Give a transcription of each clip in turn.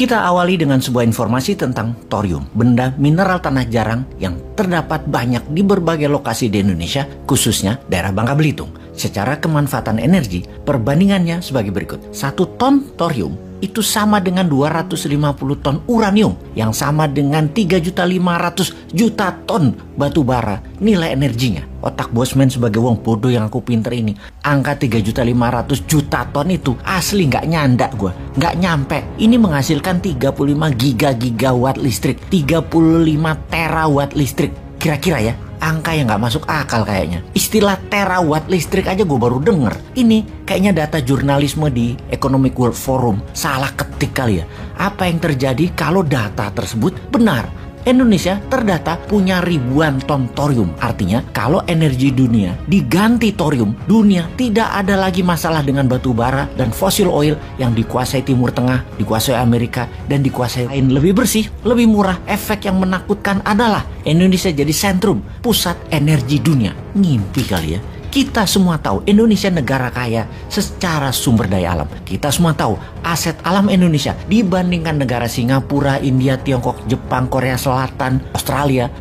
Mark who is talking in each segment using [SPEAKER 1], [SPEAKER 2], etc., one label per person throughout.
[SPEAKER 1] Kita awali dengan sebuah informasi tentang thorium, benda mineral tanah jarang yang terdapat banyak di berbagai lokasi di Indonesia, khususnya daerah Bangka Belitung. Secara kemanfaatan energi, perbandingannya sebagai berikut. 1 ton thorium itu sama dengan 250 ton uranium, yang sama dengan 3.500.000.000 ton batu bara nilai energinya. Otak bosman sebagai wong bodoh yang aku pinter ini, angka 3.500.000.000 ton itu asli nggak nyandak gue, nggak nyampe. Ini menghasilkan 35 gigawatt listrik, 35 terawatt listrik. Kira-kira ya, angka yang nggak masuk akal kayaknya. Istilah terawatt listrik aja gue baru denger. Ini kayaknya data jurnalisme di Economic World Forum salah ketik kali ya. Apa yang terjadi kalau data tersebut benar? Indonesia terdata punya ribuan ton thorium. Artinya kalau energi dunia diganti thorium, dunia tidak ada lagi masalah dengan batu bara dan fossil oil yang dikuasai Timur Tengah, dikuasai Amerika, dan dikuasai lain. Lebih bersih, lebih murah. Efek yang menakutkan adalah Indonesia jadi sentrum pusat energi dunia. Ngimpi kali ya. Kita semua tahu Indonesia negara kaya secara sumber daya alam. Kita semua tahu aset alam Indonesia dibandingkan negara Singapura, India, Tiongkok, Jepang, Korea Selatan, Australia,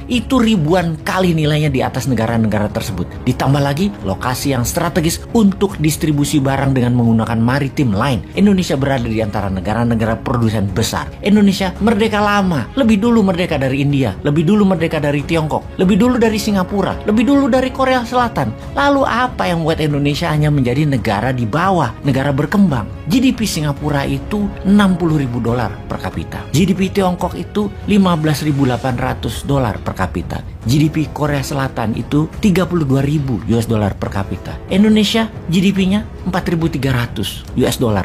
[SPEAKER 1] itu ribuan kali nilainya di atas negara-negara tersebut. Ditambah lagi lokasi yang strategis untuk distribusi barang dengan menggunakan maritim line. Indonesia berada di antara negara-negara produsen besar. Indonesia merdeka lama, lebih dulu merdeka dari India, lebih dulu merdeka dari Tiongkok, lebih dulu dari Singapura, lebih dulu dari Korea Selatan. Lalu apa yang membuat Indonesia hanya menjadi negara di bawah, negara berkembang? GDP Singapura itu $60.000 per kapita. GDP Tiongkok itu $15.800 per kapita. GDP Korea Selatan itu $32.000 per kapita. Indonesia GDP-nya $4.300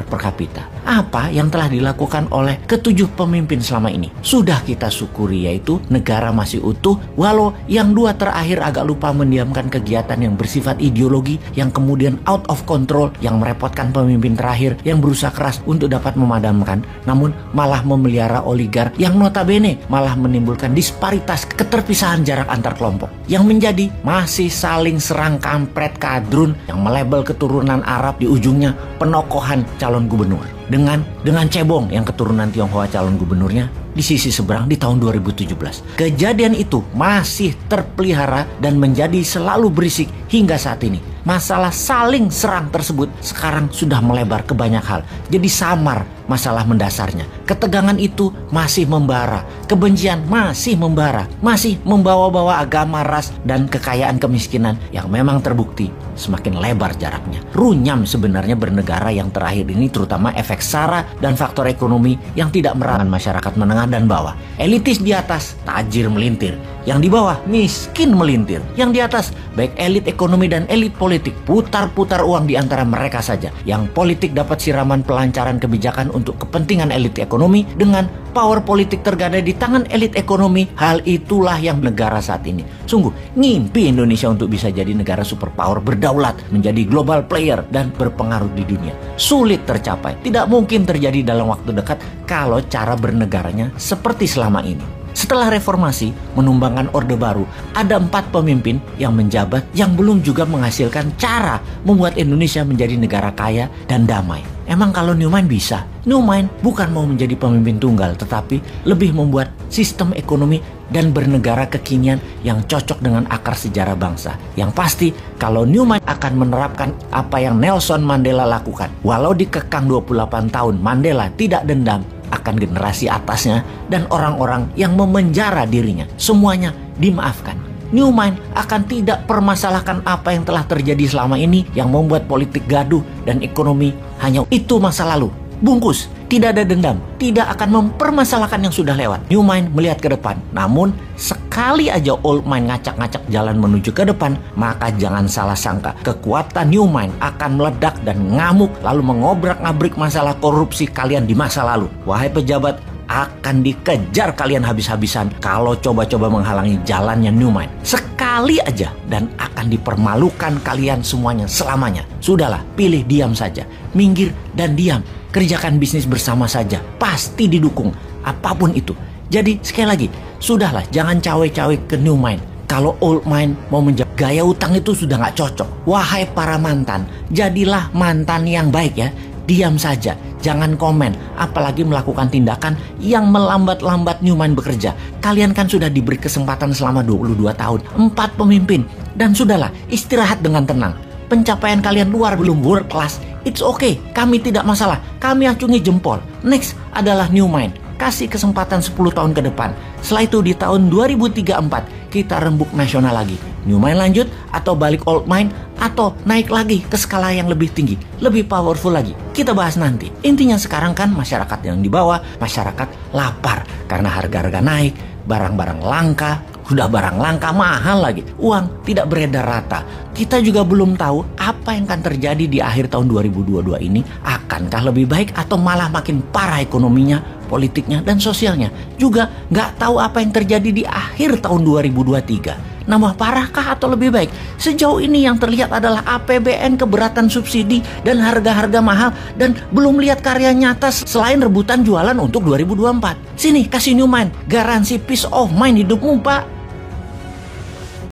[SPEAKER 1] per kapita. Apa yang telah dilakukan oleh ketujuh pemimpin selama ini? Sudah kita syukuri, yaitu negara masih utuh, walau yang dua terakhir agak lupa mendiamkan kegiatan yang bersifat ideologi, yang kemudian out of control, yang merepotkan pemimpin terakhir yang berusaha keras untuk dapat memadamkan, namun malah memelihara oligark yang notabene malah menimbulkan disparitas, keterpisahan jarak antar kelompok, yang menjadi masih saling serang kampret kadrun yang melebel keturunan Arab di ujungnya penokohan calon gubernur. Dengan cebong yang keturunan Tionghoa calon gubernurnya di sisi seberang di tahun 2017. Kejadian itu masih terpelihara dan menjadi selalu berisik hingga saat ini. Masalah saling serang tersebut sekarang sudah melebar ke banyak hal. Jadi samar masalah mendasarnya. Ketegangan itu masih membara. Kebencian masih membara. Masih membawa-bawa agama, ras, dan kekayaan kemiskinan yang memang terbukti semakin lebar jaraknya. Runyam sebenarnya bernegara yang terakhir ini, terutama efek sara dan faktor ekonomi yang tidak meramah masyarakat menengah dan bawah. Elitis di atas tajir melintir, yang di bawah miskin melintir. Yang di atas baik elit ekonomi dan elit politik putar-putar uang di antara mereka saja. Yang politik dapat siraman pelancaran kebijakan untuk kepentingan elit ekonomi, dengan power politik tergadai di tangan elit ekonomi. Hal itulah yang negara saat ini. Sungguh ngimpi Indonesia untuk bisa jadi negara superpower, berdaulat, menjadi global player dan berpengaruh di dunia. Sulit tercapai, tidak mungkin terjadi dalam waktu dekat kalau cara bernegaranya seperti selama ini. Setelah reformasi, menumbangkan Orde Baru, ada 4 pemimpin yang menjabat yang belum juga menghasilkan cara membuat Indonesia menjadi negara kaya dan damai. Emang kalau Newman bisa? Newman bukan mau menjadi pemimpin tunggal, tetapi lebih membuat sistem ekonomi dan bernegara kekinian yang cocok dengan akar sejarah bangsa. Yang pasti, kalau Newman akan menerapkan apa yang Nelson Mandela lakukan. Walau dikekang 28 tahun, Mandela tidak dendam akan generasi atasnya dan orang-orang yang memenjara dirinya. Semuanya dimaafkan. Newman akan tidak permasalahkan apa yang telah terjadi selama ini yang membuat politik gaduh dan ekonomi hanya itu masa lalu. Bungkus, tidak ada dendam, tidak akan mempermasalahkan yang sudah lewat. Newman melihat ke depan. Namun sekali aja old mind ngacak-ngacak jalan menuju ke depan, maka jangan salah sangka kekuatan Newman akan meledak dan ngamuk lalu mengobrak-ngabrik masalah korupsi kalian di masa lalu. Wahai pejabat, akan dikejar kalian habis-habisan kalau coba-coba menghalangi jalannya Newman. Sekali aja dan akan dipermalukan kalian semuanya selamanya. Sudahlah, pilih diam saja, minggir dan diam. Kerjakan bisnis bersama saja, pasti didukung apapun itu. Jadi sekali lagi, sudahlah, jangan cawe-cawe ke new mind. Kalau old mind mau menjawab, gaya utang itu sudah gak cocok. Wahai para mantan, jadilah mantan yang baik ya. diam saja, jangan komen, apalagi melakukan tindakan yang melambat-lambat New Mind bekerja. Kalian kan sudah diberi kesempatan selama 22 tahun, 4 pemimpin, dan sudahlah, istirahat dengan tenang. Pencapaian kalian luar belum world class, it's okay, kami tidak masalah, kami acungi jempol. Next adalah New Mind. Kasih kesempatan 10 tahun ke depan. Setelah itu di tahun 2034 kita rembuk nasional lagi. New Mind lanjut atau balik old mind atau naik lagi ke skala yang lebih tinggi, lebih powerful lagi. Kita bahas nanti. Intinya sekarang kan masyarakat yang di bawah, masyarakat lapar karena harga-harga naik, barang-barang langka. Sudah barang langka, mahal lagi. Uang tidak beredar rata. Kita juga belum tahu apa yang akan terjadi di akhir tahun 2022 ini. Akankah lebih baik atau malah makin parah ekonominya, politiknya, dan sosialnya. Juga nggak tahu apa yang terjadi di akhir tahun 2023. Nambah parahkah atau lebih baik? Sejauh ini yang terlihat adalah APBN, keberatan subsidi, dan harga-harga mahal. Dan belum lihat karya nyata selain rebutan jualan untuk 2024. Sini, kasih New Mind. Garansi peace of mind hidupmu, Pak.